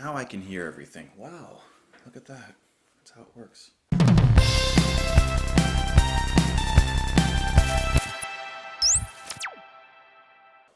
Now I can hear everything. Wow, look at that. That's how it works.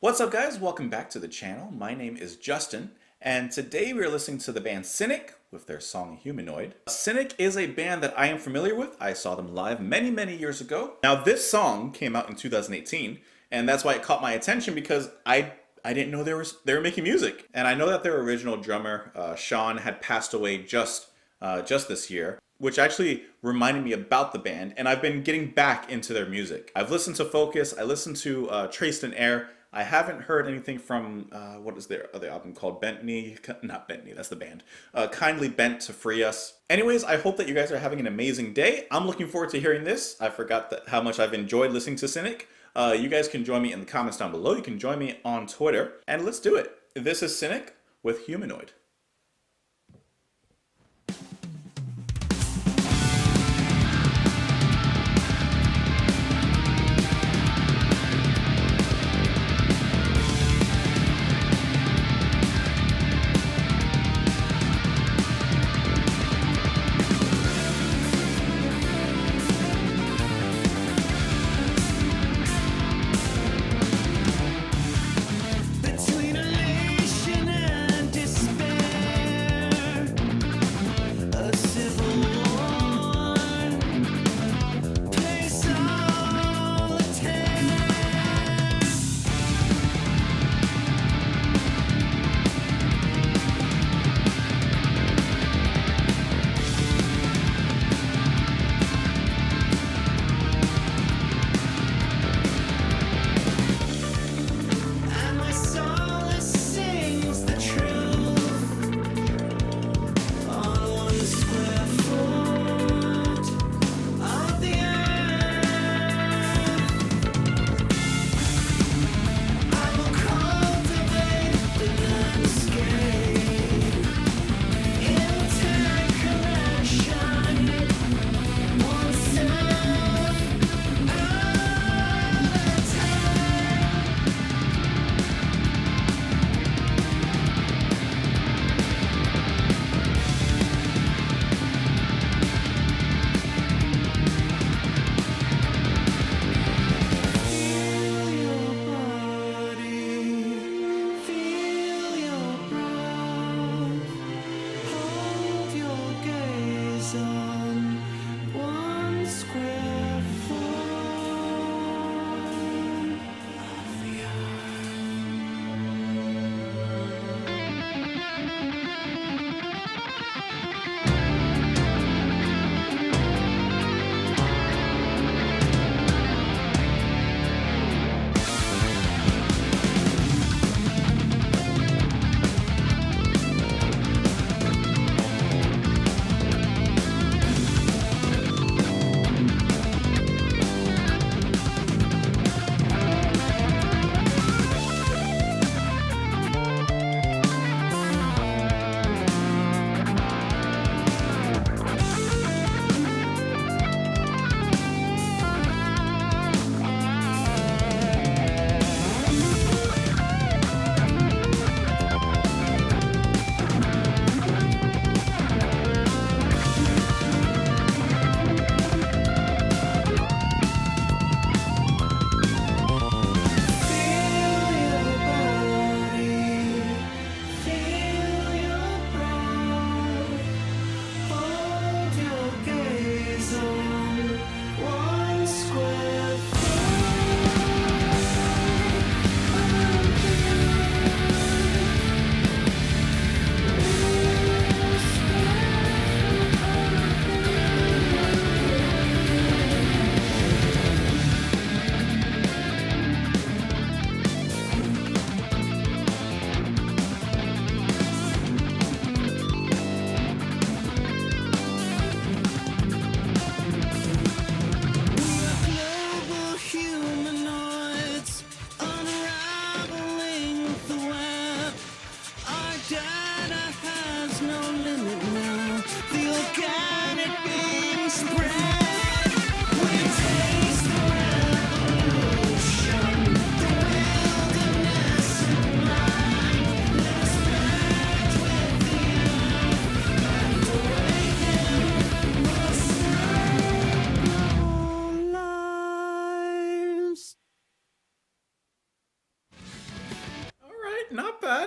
What's up, guys? Welcome back to the channel. My name is Justin, and today we are listening to the band Cynic with their song Humanoid. Cynic is a band that I am familiar with. I saw them live many years ago. Now, this song came out in 2018, and that's why it caught my attention because I didn't know they were making music. And I know that their original drummer, Sean, had passed away just this year, which actually reminded me about the band, and I've been getting back into their music. I've listened to Focus, I listened to Traced in Air. I haven't heard anything from, what is their other album called? Not Bentley, that's the band. Kindly Bent to Free Us. Anyways, I hope that you guys are having an amazing day. I'm looking forward to hearing this. I forgot how much I've enjoyed listening to Cynic. You guys can join me in the comments down below. You can join me on Twitter, and let's do it. This is Cynic with Humanoid.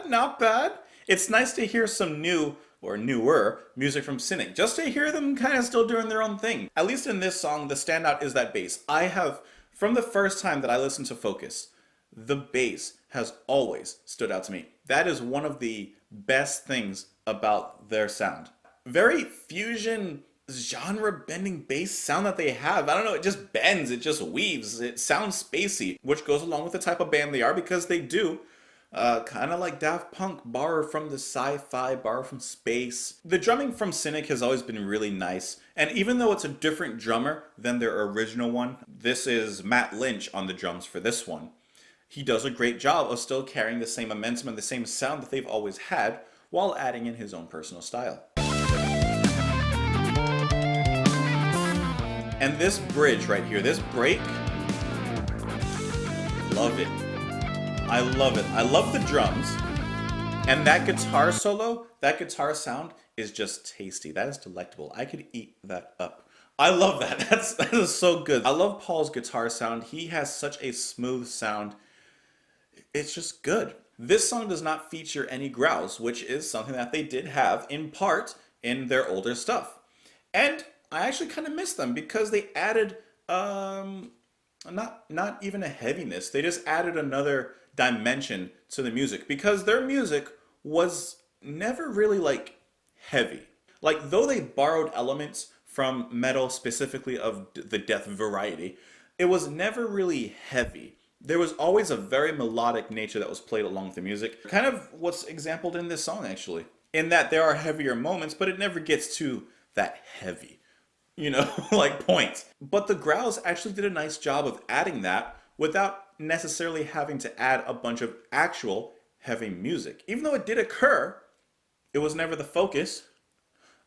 not bad. It's nice to hear some new or newer music from Cynic, just to hear them kind of still doing their own thing. At least in this song, the standout is that bass. I have, from the first time that I listened to Focus, the bass has always stood out to me. That is one of the best things about their sound. Very fusion, genre bending bass sound that they have. I don't know, it just bends, it just weaves, it sounds spacey, which goes along with the type of band they are because they do. Kind of like Daft Punk, borrow from the sci-fi, borrow from space. The drumming from Cynic has always been really nice, and even though it's a different drummer than their original one, this is Matt Lynch on the drums for this one. He does a great job of still carrying the same momentum and the same sound that they've always had while adding in his own personal style. And this bridge right here, this break, love it. I love it. I love the drums. And that guitar solo, that guitar sound is just tasty. That is delectable. I could eat that up. I love that. That is so good. I love Paul's guitar sound. He has such a smooth sound. It's just good. This song does not feature any growls, which is something that they did have in part in their older stuff. And I actually kind of miss them because they added not even a heaviness. They just added another dimension to the music because their music was never really like heavy. Like though they borrowed elements from metal, specifically of the death variety, it was never really heavy. There was always a very melodic nature that was played along with the music. Kind of what's exampled in this song actually. In that there are heavier moments, but it never gets to that heavy, you know, like points. But the growls actually did a nice job of adding that without necessarily having to add a bunch of actual heavy music. Even though it did occur, it was never the focus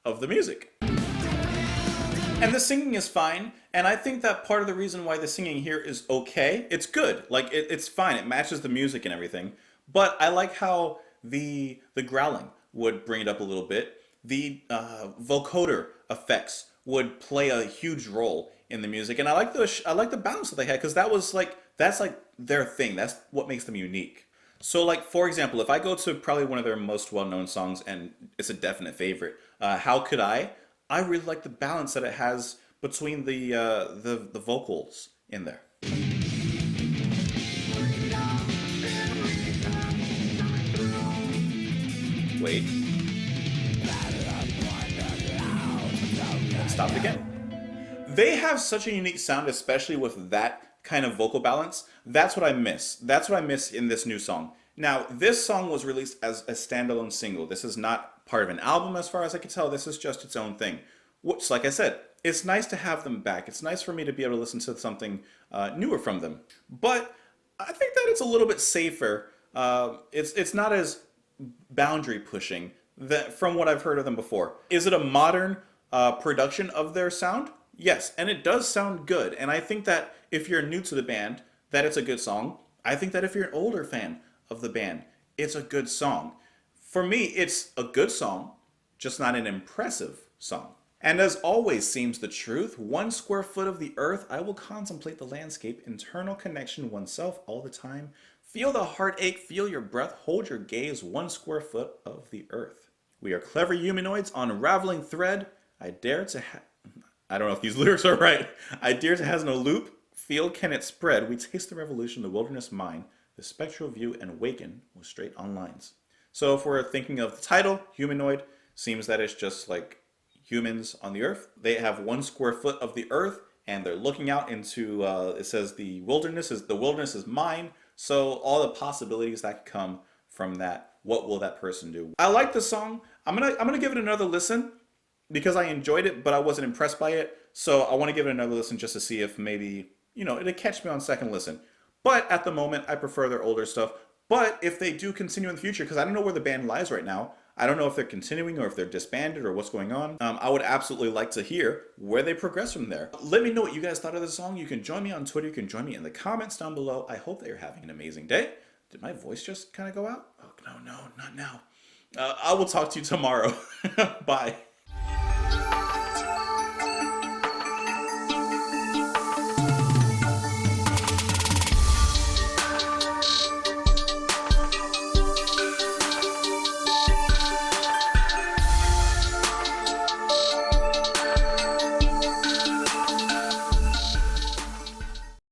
of the music. And the singing is fine, and I think that part of the reason why the singing here is okay, it's good. Like, it's fine, it matches the music and everything. But I like how the growling would bring it up a little bit. The vocoder effects would play a huge role in the music, and I like the balance that they had because that's like their thing. That's what makes them unique. So like for example, if I go to probably one of their most well-known songs, and it's a definite favorite, "How Could I?" I really like the balance that it has between the vocals in there. Wait. Stop it again. They have such a unique sound, especially with that kind of vocal balance. That's what I miss. That's what I miss in this new song. Now, this song was released as a standalone single. This is not part of an album as far as I can tell. This is just its own thing. Which, like I said, it's nice to have them back. It's nice for me to be able to listen to something newer from them. But I think that it's a little bit safer. It's not as boundary pushing from what I've heard of them before. Is it a modern production of their sound? Yes, and it does sound good. And I think that if you're new to the band, that it's a good song. I think that if you're an older fan of the band, it's a good song. For me, it's a good song, just not an impressive song. And as always seems the truth, 1 square foot of the earth, I will contemplate the landscape, internal connection oneself all the time. Feel the heartache, feel your breath, hold your gaze, 1 square foot of the earth. We are clever humanoids on unraveling thread. I dare to I don't know if these lyrics are right. I dare to has no loop. Feel can it spread. We taste the revolution, the wilderness mine, the spectral view, and awaken with straight on lines. So if we're thinking of the title, Humanoid, seems that it's just like humans on the earth. They have 1 square foot of the earth, and they're looking out into, it says the wilderness is mine. So all the possibilities that come from that, what will that person do? I like the song. I'm gonna give it another listen because I enjoyed it, but I wasn't impressed by it. So I want to give it another listen just to see if maybe, you know, it'll catch me on second listen. But at the moment, I prefer their older stuff. But if they do continue in the future, because I don't know where the band lies right now, I don't know if they're continuing or if they're disbanded or what's going on. I would absolutely like to hear where they progress from there. Let me know what you guys thought of the song. You can join me on Twitter. You can join me in the comments down below. I hope that you're having an amazing day. Did my voice just kind of go out? Oh, no, not now. I will talk to you tomorrow. Bye.